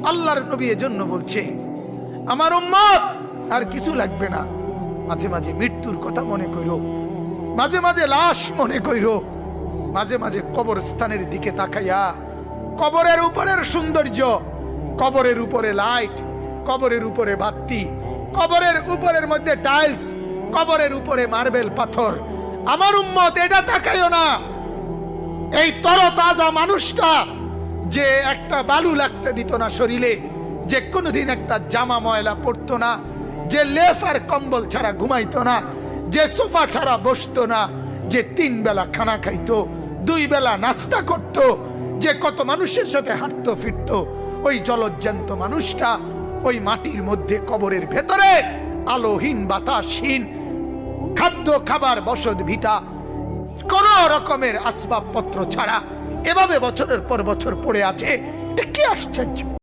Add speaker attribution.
Speaker 1: আল্লাহর নবী এজন্য বলছে, আমার উম্মত আর কিছু লাগবে না, মাঝে মাঝে মৃত্যুর কথা মনে কইরো, মাঝে মাঝে লাশ মনে কইরো, মাঝে মাঝে কবরস্থানের দিকে তাকাইয়া কবরের উপরের সৌন্দর্য, কবরের উপরে লাইট, কবরের উপরে বাতি, কবরের উপরের মধ্যে টাইলস, কবরের উপরে মার্বেল পাথর, আমার উম্মত এটা তাকাইও না। এই তরতাজা মানুষটা যে একটা বালু লাগতে দিত না শরীরে, যে কোনোদিন একটা জামা ময়লা পড়তো না, যে লেফ আর কম্বল ছাড়া ঘুমাইতো না, যে সোফা ছাড়া বসতো না, যে 3 বেলা খানা খাইতো, 2 বেলা নাস্তা করত, যে কত মানুষের সাথে হাঁটতো ফিরতো, ওই জলজ্জান্ত মানুষটা ওই মাটির মধ্যে কবরের ভেতরে আলোহীন বাতাসহীন, খাদ্য খাবার বসত ভিটা কোন রকমের আসবাবপত্র ছাড়া এভাবে বছরের পর বছর পড়ে আছে। এটা কি আশ্চর্য!